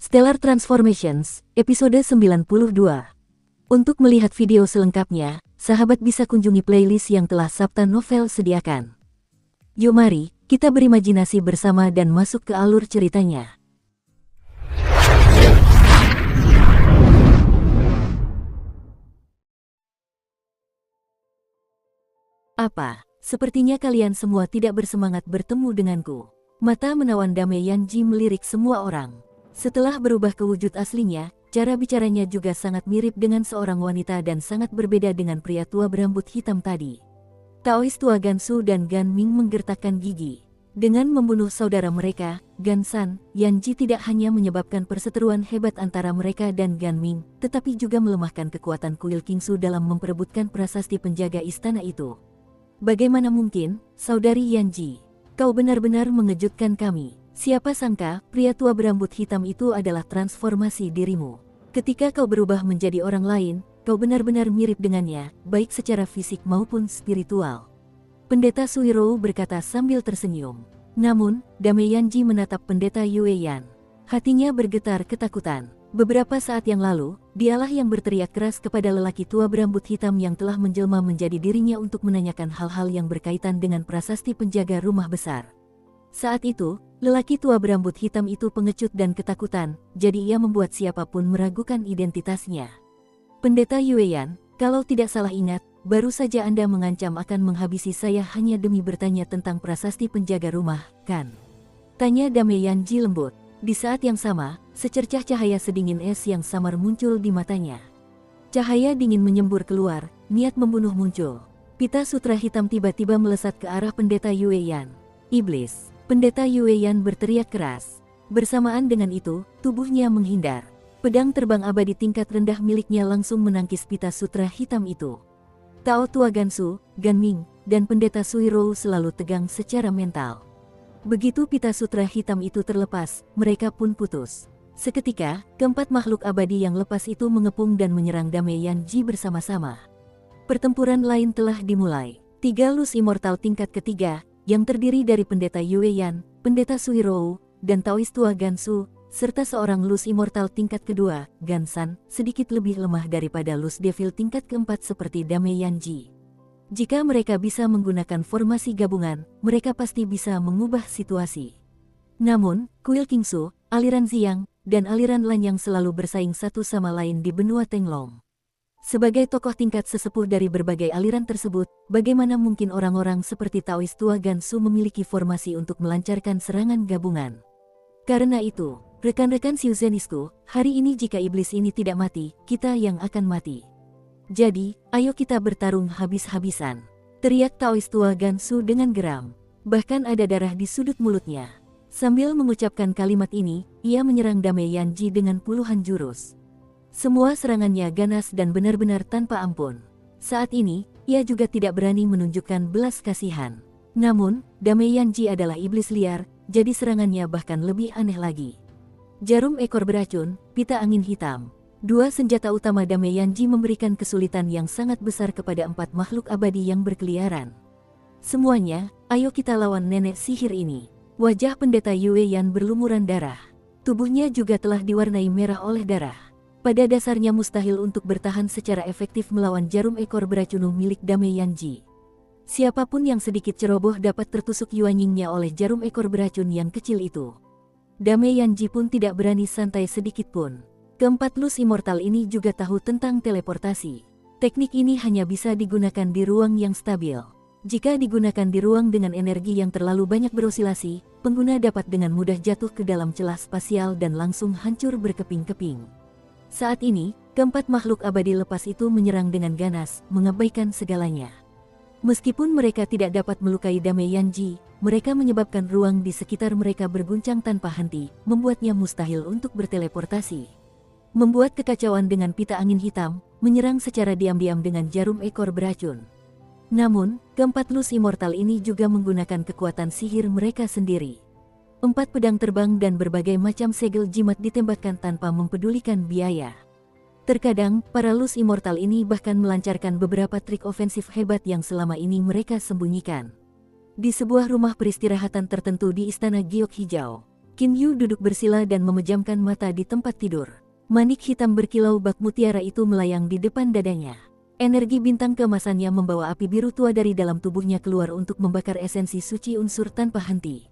Stellar Transformations, episode 92. Untuk melihat video selengkapnya, sahabat bisa kunjungi playlist yang telah Sabta Novel sediakan. Yuk mari, kita berimajinasi bersama dan masuk ke alur ceritanya. Apa? Sepertinya kalian semua tidak bersemangat bertemu denganku. Mata menawan Dame Yanji melirik semua orang. Setelah berubah ke wujud aslinya, cara bicaranya juga sangat mirip dengan seorang wanita dan sangat berbeda dengan pria tua berambut hitam tadi. Taois tua Gansu dan Gan Ming menggertakkan gigi. Dengan membunuh saudara mereka, Gan San, Yanji tidak hanya menyebabkan perseteruan hebat antara mereka dan Gan Ming, tetapi juga melemahkan kekuatan kuil Kingsu dalam memperebutkan prasasti penjaga istana itu. Bagaimana mungkin, saudari Yanji? Kau benar-benar mengejutkan kami. Siapa sangka, pria tua berambut hitam itu adalah transformasi dirimu. Ketika kau berubah menjadi orang lain, kau benar-benar mirip dengannya, baik secara fisik maupun spiritual. Pendeta Suirou berkata sambil tersenyum. Namun, Dame Yanji menatap pendeta Yueyan. Hatinya bergetar ketakutan. Beberapa saat yang lalu, dialah yang berteriak keras kepada lelaki tua berambut hitam yang telah menjelma menjadi dirinya untuk menanyakan hal-hal yang berkaitan dengan prasasti penjaga rumah besar. Saat itu, lelaki tua berambut hitam itu pengecut dan ketakutan, jadi ia membuat siapapun meragukan identitasnya. Pendeta Yueyan, kalau tidak salah ingat, baru saja Anda mengancam akan menghabisi saya hanya demi bertanya tentang prasasti penjaga rumah, kan? Tanya Dame Yanji lembut. Di saat yang sama, secercah cahaya sedingin es yang samar muncul di matanya. Cahaya dingin menyembur keluar, niat membunuh muncul. Pita sutra hitam tiba-tiba melesat ke arah pendeta Yueyan. Iblis! Pendeta Yueyan berteriak keras. Bersamaan dengan itu, tubuhnya menghindar. Pedang terbang abadi tingkat rendah miliknya langsung menangkis pita sutra hitam itu. Tao tua Gansu, Gan Ming, dan pendeta Suirou selalu tegang secara mental. Begitu pita sutra hitam itu terlepas, mereka pun putus. Seketika, keempat makhluk abadi yang lepas itu mengepung dan menyerang Dame Yanji bersama-sama. Pertempuran lain telah dimulai. 3 lus immortal tingkat ketiga, yang terdiri dari pendeta Yueyan, pendeta Suirou, dan Taois tua Gansu, serta seorang lus immortal tingkat kedua, Gan San, sedikit lebih lemah daripada lus devil tingkat keempat seperti Dame Yanji. Jika mereka bisa menggunakan formasi gabungan, mereka pasti bisa mengubah situasi. Namun, kuil Kingsu, aliran Ziyang, dan aliran Lan yang selalu bersaing satu sama lain di benua Tenglong. Sebagai tokoh tingkat sesepuh dari berbagai aliran tersebut, bagaimana mungkin orang-orang seperti Taois tua Gansu memiliki formasi untuk melancarkan serangan gabungan? Karena itu, rekan-rekan Xiuzenisku, hari ini jika iblis ini tidak mati, kita yang akan mati. Jadi, ayo kita bertarung habis-habisan. Teriak Taois tua Gansu dengan geram. Bahkan ada darah di sudut mulutnya. Sambil mengucapkan kalimat ini, ia menyerang Dame Yanji dengan puluhan jurus. Semua serangannya ganas dan benar-benar tanpa ampun. Saat ini, ia juga tidak berani menunjukkan belas kasihan. Namun, Dame Yanji adalah iblis liar, jadi serangannya bahkan lebih aneh lagi. Jarum ekor beracun, pita angin hitam. 2 senjata utama Dame Yanji memberikan kesulitan yang sangat besar kepada 4 makhluk abadi yang berkeliaran. Semuanya, ayo kita lawan nenek sihir ini. Wajah pendeta Yueyan berlumuran darah. Tubuhnya juga telah diwarnai merah oleh darah. Pada dasarnya mustahil untuk bertahan secara efektif melawan jarum ekor beracun milik Dame Yanji. Siapapun yang sedikit ceroboh dapat tertusuk yuanyingnya oleh jarum ekor beracun yang kecil itu. Dame Yanji pun tidak berani santai sedikit pun. Keempat lus immortal ini juga tahu tentang teleportasi. Teknik ini hanya bisa digunakan di ruang yang stabil. Jika digunakan di ruang dengan energi yang terlalu banyak berosilasi, pengguna dapat dengan mudah jatuh ke dalam celah spasial dan langsung hancur berkeping-keping. Saat ini, keempat makhluk abadi lepas itu menyerang dengan ganas, mengabaikan segalanya. Meskipun mereka tidak dapat melukai Dame Yanji, mereka menyebabkan ruang di sekitar mereka berguncang tanpa henti, membuatnya mustahil untuk berteleportasi. Membuat kekacauan dengan pita angin hitam, menyerang secara diam-diam dengan jarum ekor beracun. Namun, keempat lus immortal ini juga menggunakan kekuatan sihir mereka sendiri. 4 pedang terbang dan berbagai macam segel jimat ditembakkan tanpa mempedulikan biaya. Terkadang, para lus immortal ini bahkan melancarkan beberapa trik ofensif hebat yang selama ini mereka sembunyikan. Di sebuah rumah peristirahatan tertentu di Istana Giok Hijau, Qin Yu duduk bersila dan memejamkan mata di tempat tidur. Manik hitam berkilau bak mutiara itu melayang di depan dadanya. Energi bintang keemasannya membawa api biru tua dari dalam tubuhnya keluar untuk membakar esensi suci unsur tanpa henti.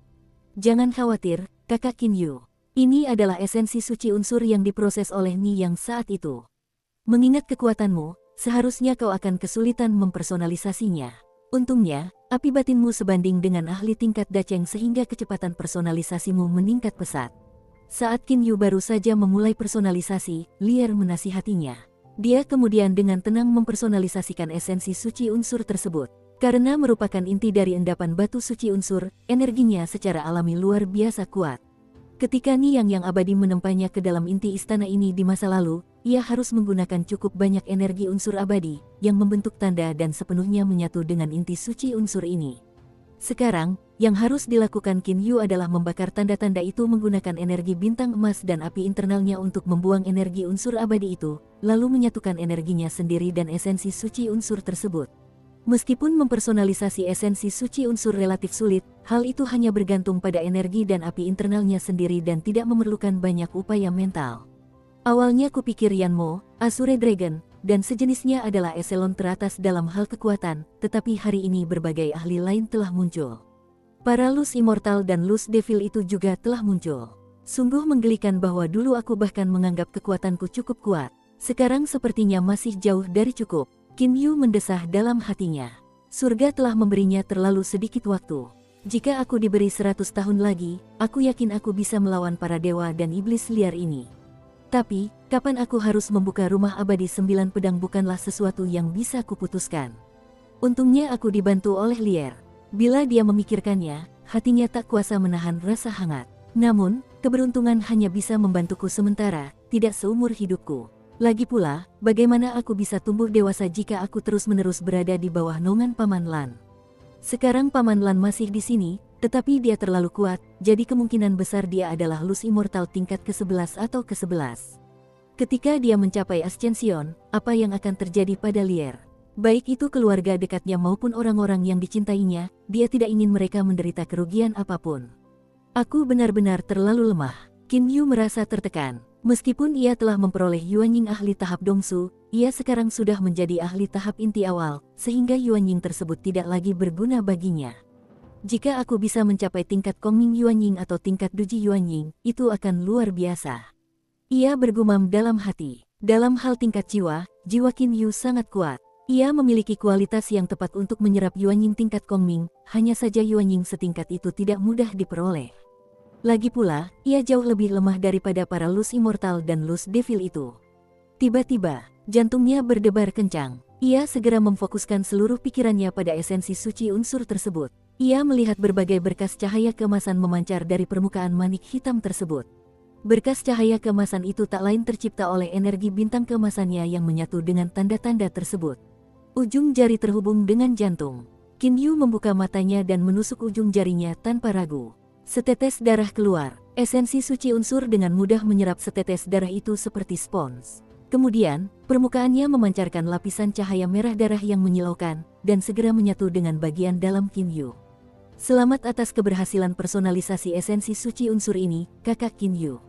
Jangan khawatir, kakak Qin Yu. Ini adalah esensi suci unsur yang diproses oleh Ni yang saat itu. Mengingat kekuatanmu, seharusnya kau akan kesulitan mempersonalisasinya. Untungnya, api batinmu sebanding dengan ahli tingkat Dacheng sehingga kecepatan personalisasimu meningkat pesat. Saat Qin Yu baru saja memulai personalisasi, Lier menasihatinya. Dia kemudian dengan tenang mempersonalisasikan esensi suci unsur tersebut. Karena merupakan inti dari endapan batu suci unsur, energinya secara alami luar biasa kuat. Ketika Niang yang abadi menempanya ke dalam inti istana ini di masa lalu, ia harus menggunakan cukup banyak energi unsur abadi, yang membentuk tanda dan sepenuhnya menyatu dengan inti suci unsur ini. Sekarang, yang harus dilakukan Qin Yu adalah membakar tanda-tanda itu menggunakan energi bintang emas dan api internalnya untuk membuang energi unsur abadi itu, lalu menyatukan energinya sendiri dan esensi suci unsur tersebut. Meskipun mempersonalisasi esensi suci unsur relatif sulit, hal itu hanya bergantung pada energi dan api internalnya sendiri dan tidak memerlukan banyak upaya mental. Awalnya kupikir Yanmo, Azure Dragon, dan sejenisnya adalah eselon teratas dalam hal kekuatan, tetapi hari ini berbagai ahli lain telah muncul. Para Luz Immortal dan Luz Devil itu juga telah muncul. Sungguh menggelikan bahwa dulu aku bahkan menganggap kekuatanku cukup kuat. Sekarang sepertinya masih jauh dari cukup. Qin Yu mendesah dalam hatinya. Surga telah memberinya terlalu sedikit waktu. Jika aku diberi 100 tahun lagi, aku yakin aku bisa melawan para dewa dan iblis liar ini. Tapi, kapan aku harus membuka rumah abadi 9 pedang bukanlah sesuatu yang bisa kuputuskan. Untungnya aku dibantu oleh Lier. Bila dia memikirkannya, hatinya tak kuasa menahan rasa hangat. Namun, keberuntungan hanya bisa membantuku sementara, tidak seumur hidupku. Lagi pula, bagaimana aku bisa tumbuh dewasa jika aku terus-menerus berada di bawah naungan Paman Lan? Sekarang Paman Lan masih di sini, tetapi dia terlalu kuat, jadi kemungkinan besar dia adalah Luz Immortal tingkat ke-11 atau ke-11. Ketika dia mencapai Ascension, apa yang akan terjadi pada Lier? Baik itu keluarga dekatnya maupun orang-orang yang dicintainya, dia tidak ingin mereka menderita kerugian apapun. Aku benar-benar terlalu lemah. Qin Yu merasa tertekan. Meskipun ia telah memperoleh Yuanying ahli tahap Dongsu, ia sekarang sudah menjadi ahli tahap inti awal, sehingga Yuanying tersebut tidak lagi berguna baginya. Jika aku bisa mencapai tingkat Kongming Yuanying atau tingkat Duji Yuanying, itu akan luar biasa. Ia bergumam dalam hati. Dalam hal tingkat jiwa, jiwa Qin Yu sangat kuat. Ia memiliki kualitas yang tepat untuk menyerap Yuanying tingkat Kongming, hanya saja Yuanying setingkat itu tidak mudah diperoleh. Lagi pula, ia jauh lebih lemah daripada para Luz Immortal dan Luz Devil itu. Tiba-tiba, jantungnya berdebar kencang. Ia segera memfokuskan seluruh pikirannya pada esensi suci unsur tersebut. Ia melihat berbagai berkas cahaya keemasan memancar dari permukaan manik hitam tersebut. Berkas cahaya keemasan itu tak lain tercipta oleh energi bintang keemasannya yang menyatu dengan tanda-tanda tersebut. Ujung jari terhubung dengan jantung. Qin Yu membuka matanya dan menusuk ujung jarinya tanpa ragu. Setetes darah keluar. Esensi suci unsur dengan mudah menyerap setetes darah itu seperti spons. Kemudian, permukaannya memancarkan lapisan cahaya merah darah yang menyilaukan, dan segera menyatu dengan bagian dalam Qin Yu. Selamat atas keberhasilan personalisasi esensi suci unsur ini, kakak Qin Yu.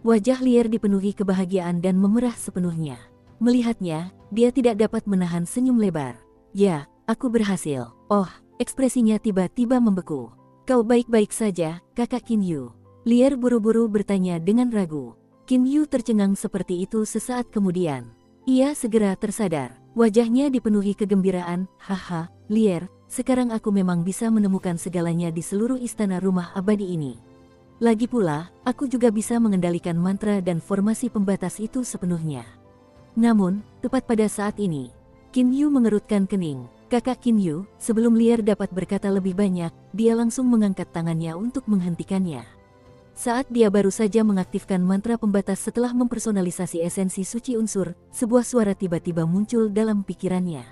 Wajah Lier dipenuhi kebahagiaan dan memerah sepenuhnya. Melihatnya, dia tidak dapat menahan senyum lebar. Ya, aku berhasil. Oh, ekspresinya tiba-tiba membeku. Kau baik-baik saja, kakak Qin Yu? Lier buru-buru bertanya dengan ragu. Qin Yu tercengang seperti itu sesaat kemudian. Ia segera tersadar. Wajahnya dipenuhi kegembiraan. Haha, Lier, sekarang aku memang bisa menemukan segalanya di seluruh istana rumah abadi ini. Lagi pula, aku juga bisa mengendalikan mantra dan formasi pembatas itu sepenuhnya. Namun, tepat pada saat ini, Qin Yu mengerutkan kening. Kakak Qin Yu, sebelum Lier dapat berkata lebih banyak, dia langsung mengangkat tangannya untuk menghentikannya. Saat dia baru saja mengaktifkan mantra pembatas setelah mempersonalisasi esensi suci unsur, sebuah suara tiba-tiba muncul dalam pikirannya.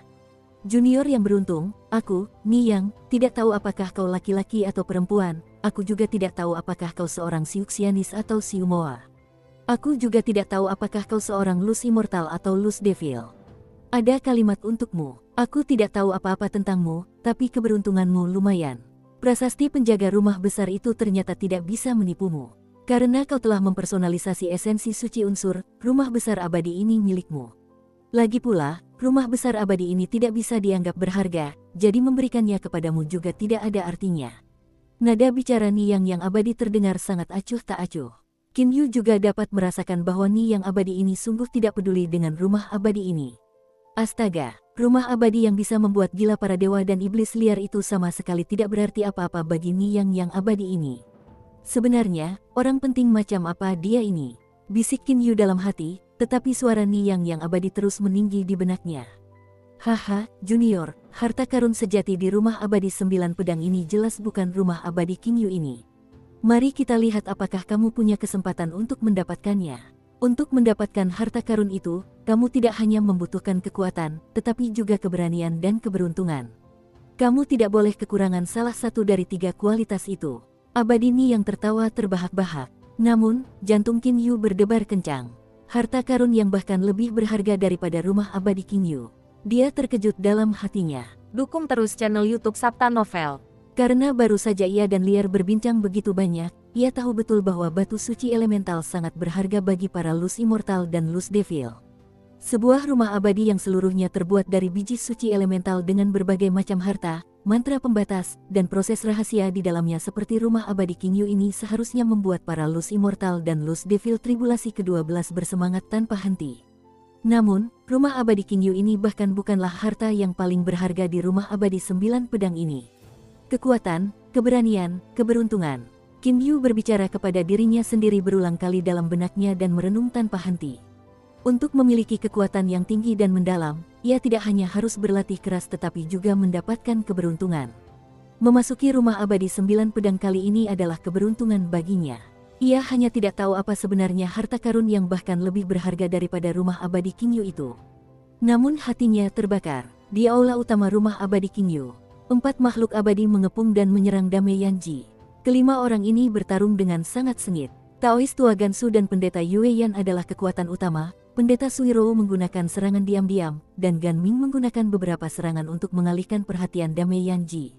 Junior yang beruntung, aku, Niyang, tidak tahu apakah kau laki-laki atau perempuan, aku juga tidak tahu apakah kau seorang Siuxianis atau Siumoa. Aku juga tidak tahu apakah kau seorang Luz Immortal atau Luz Devil. Ada kalimat untukmu. Aku tidak tahu apa-apa tentangmu, tapi keberuntunganmu lumayan. Prasasti penjaga rumah besar itu ternyata tidak bisa menipumu. Karena kau telah mempersonalisasi esensi suci unsur, rumah besar abadi ini milikmu. Lagi pula, rumah besar abadi ini tidak bisa dianggap berharga, jadi memberikannya kepadamu juga tidak ada artinya. Nada bicara Niyang yang abadi terdengar sangat acuh tak acuh. Qin Yu juga dapat merasakan bahwa Niyang abadi ini sungguh tidak peduli dengan rumah abadi ini. Astaga, rumah abadi yang bisa membuat gila para dewa dan iblis liar itu sama sekali tidak berarti apa-apa bagi Niyang yang abadi ini. Sebenarnya, orang penting macam apa dia ini? Bisik Qin Yu dalam hati, tetapi suara Niyang yang abadi terus meninggi di benaknya. Haha, Junior, harta karun sejati di rumah abadi 9 pedang ini jelas bukan rumah abadi Qin Yu ini. Mari kita lihat apakah kamu punya kesempatan untuk mendapatkannya. Untuk mendapatkan harta karun itu, kamu tidak hanya membutuhkan kekuatan, tetapi juga keberanian dan keberuntungan. Kamu tidak boleh kekurangan salah satu dari 3 kualitas itu. Abadi Niyang tertawa terbahak-bahak. Namun, jantung Qin Yu berdebar kencang. Harta karun yang bahkan lebih berharga daripada rumah abadi Qin Yu. Dia terkejut dalam hatinya. Dukung terus channel YouTube Sabta Novel. Karena baru saja ia dan Liar berbincang begitu banyak, ia tahu betul bahwa batu suci elemental sangat berharga bagi para Luz Immortal dan Luz Devil. Sebuah rumah abadi yang seluruhnya terbuat dari biji suci elemental dengan berbagai macam harta, mantra pembatas, dan proses rahasia di dalamnya seperti rumah abadi Qin Yu ini seharusnya membuat para Luz Immortal dan Luz Devil tribulasi ke-12 bersemangat tanpa henti. Namun, rumah abadi Qin Yu ini bahkan bukanlah harta yang paling berharga di rumah abadi 9 pedang ini. Kekuatan, keberanian, keberuntungan. Qin Yu berbicara kepada dirinya sendiri berulang kali dalam benaknya dan merenung tanpa henti. Untuk memiliki kekuatan yang tinggi dan mendalam, ia tidak hanya harus berlatih keras tetapi juga mendapatkan keberuntungan. Memasuki rumah abadi 9 pedang kali ini adalah keberuntungan baginya. Ia hanya tidak tahu apa sebenarnya harta karun yang bahkan lebih berharga daripada rumah abadi Qin Yu itu. Namun hatinya terbakar. Di aula utama rumah abadi Qin Yu, 4 makhluk abadi mengepung dan menyerang Dame Yanji. Kelima orang ini bertarung dengan sangat sengit. Taois tua Gansu dan pendeta Yue Yan adalah kekuatan utama, pendeta Suiro menggunakan serangan diam-diam, dan Gan Ming menggunakan beberapa serangan untuk mengalihkan perhatian Dame Yanji.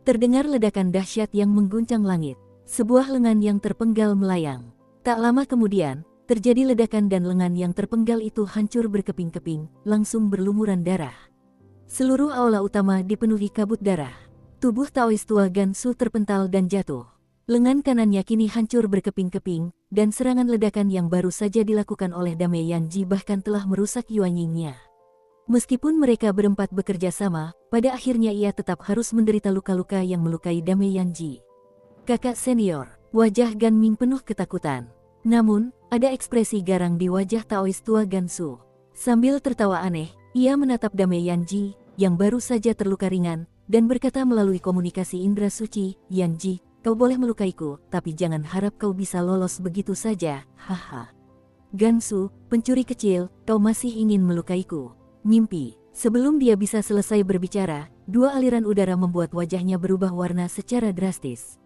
Terdengar ledakan dahsyat yang mengguncang langit. Sebuah lengan yang terpenggal melayang. Tak lama kemudian, terjadi ledakan dan lengan yang terpenggal itu hancur berkeping-keping, langsung berlumuran darah. Seluruh aula utama dipenuhi kabut darah. Tubuh Taois tua Gansu terpental dan jatuh. Lengan kanannya kini hancur berkeping-keping, dan serangan ledakan yang baru saja dilakukan oleh Dame Yanji bahkan telah merusak Yuanyingnya. Meskipun mereka berempat bekerja sama, pada akhirnya ia tetap harus menderita luka-luka yang melukai Dame Yanji. Kakak senior, wajah Gan Ming penuh ketakutan. Namun, ada ekspresi garang di wajah Taois tua Gansu. Sambil tertawa aneh, ia menatap Dame Yanji, yang baru saja terluka ringan, dan berkata melalui komunikasi indera suci, "Yanji, kau boleh melukaiku, tapi jangan harap kau bisa lolos begitu saja, haha." "Gansu, pencuri kecil, kau masih ingin melukaiku?" Mimpi. Sebelum dia bisa selesai berbicara, 2 aliran udara membuat wajahnya berubah warna secara drastis.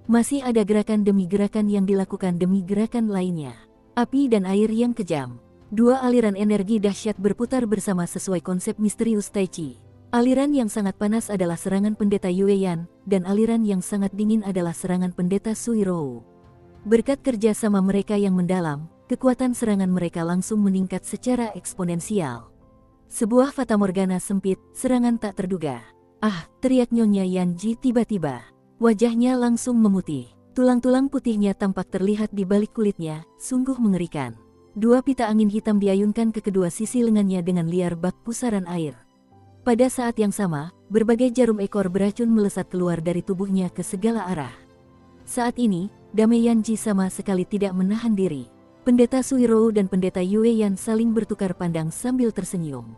Masih ada gerakan demi gerakan yang dilakukan demi gerakan lainnya. Api dan air yang kejam. 2 aliran energi dahsyat berputar bersama sesuai konsep misterius Tai Chi. Aliran yang sangat panas adalah serangan pendeta Yue Yan, dan aliran yang sangat dingin adalah serangan pendeta Suirou. Berkat kerja sama mereka yang mendalam, kekuatan serangan mereka langsung meningkat secara eksponensial. Sebuah fatamorgana sempit, serangan tak terduga. "Ah!" teriak Nyonya Yanji tiba-tiba. Wajahnya langsung memutih. Tulang-tulang putihnya tampak terlihat di balik kulitnya, sungguh mengerikan. 2 pita angin hitam diayunkan ke kedua sisi lengannya dengan liar bak pusaran air. Pada saat yang sama, berbagai jarum ekor beracun melesat keluar dari tubuhnya ke segala arah. Saat ini, Dame Yanji sama sekali tidak menahan diri. Pendeta Suiro dan pendeta Yue Yan saling bertukar pandang sambil tersenyum.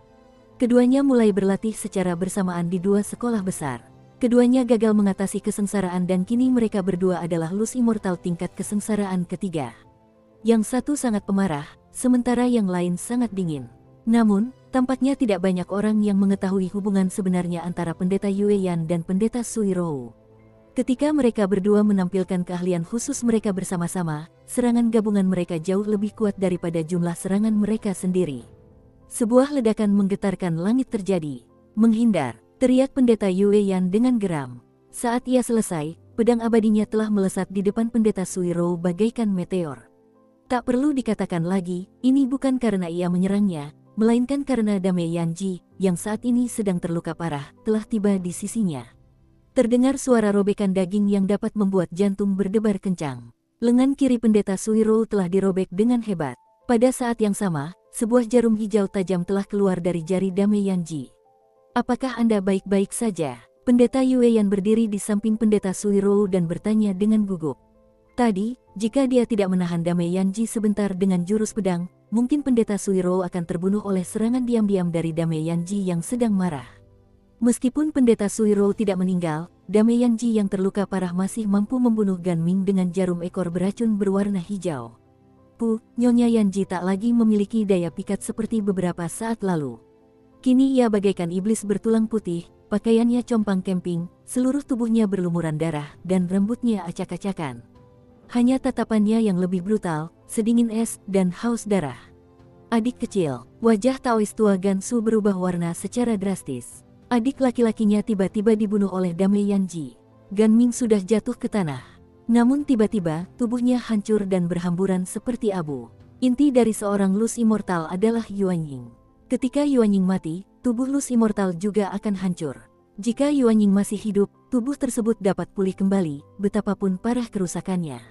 Keduanya mulai berlatih secara bersamaan di 2 sekolah besar. Keduanya gagal mengatasi kesengsaraan dan kini mereka berdua adalah Luz Immortal tingkat kesengsaraan ketiga. Yang satu sangat pemarah, sementara yang lain sangat dingin. Namun, tampaknya tidak banyak orang yang mengetahui hubungan sebenarnya antara pendeta Yue Yan dan pendeta Suiro. Ketika mereka berdua menampilkan keahlian khusus mereka bersama-sama, serangan gabungan mereka jauh lebih kuat daripada jumlah serangan mereka sendiri. Sebuah ledakan menggetarkan langit terjadi. "Menghindar!" teriak pendeta Yue Yan dengan geram. Saat ia selesai, pedang abadinya telah melesat di depan pendeta Suiro bagaikan meteor. Tak perlu dikatakan lagi, ini bukan karena ia menyerangnya, melainkan karena Dame Yanji, yang saat ini sedang terluka parah, telah tiba di sisinya. Terdengar suara robekan daging yang dapat membuat jantung berdebar kencang. Lengan kiri pendeta Suiro telah dirobek dengan hebat. Pada saat yang sama, sebuah jarum hijau tajam telah keluar dari jari Dame Yanji. "Apakah Anda baik-baik saja?" Pendeta Yueyan berdiri di samping pendeta Suiro dan bertanya dengan gugup. Tadi, jika dia tidak menahan Dame Yanji sebentar dengan jurus pedang, mungkin pendeta Suiro akan terbunuh oleh serangan diam-diam dari Dame Yanji yang sedang marah. Meskipun pendeta Suiro tidak meninggal, Dame Yanji yang terluka parah masih mampu membunuh Ganming dengan jarum ekor beracun berwarna hijau. Nyonya Yanji tak lagi memiliki daya pikat seperti beberapa saat lalu. Kini ia bagaikan iblis bertulang putih, pakaiannya compang camping, seluruh tubuhnya berlumuran darah, dan rambutnya acak-acakan. Hanya tatapannya yang lebih brutal, sedingin es, dan haus darah. Adik kecil, wajah Taois tua Gansu berubah warna secara drastis. Adik laki-lakinya tiba-tiba dibunuh oleh Dame Yanji. Ganming sudah jatuh ke tanah. Namun tiba-tiba, tubuhnya hancur dan berhamburan seperti abu. Inti dari seorang Lus Immortal adalah Yuanying. Ketika Yuanying mati, tubuh Lus Immortal juga akan hancur. Jika Yuanying masih hidup, tubuh tersebut dapat pulih kembali, betapapun parah kerusakannya.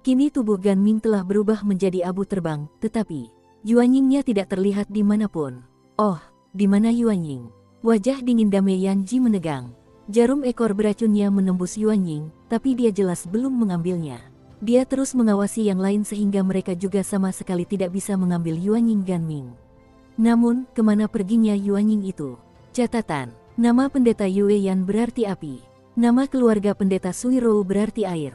Kini tubuh Ganming telah berubah menjadi abu terbang, tetapi Yuanyingnya tidak terlihat dimanapun. Oh, di mana Yuanying? Wajah dingin Dame Yanji menegang. Jarum ekor beracunnya menembus Yuanying, tapi dia jelas belum mengambilnya. Dia terus mengawasi yang lain sehingga mereka juga sama sekali tidak bisa mengambil Yuanying Ganming. Namun, kemana perginya Yuanying itu? Catatan, nama pendeta Yueyan berarti api. Nama keluarga pendeta Suiro berarti air.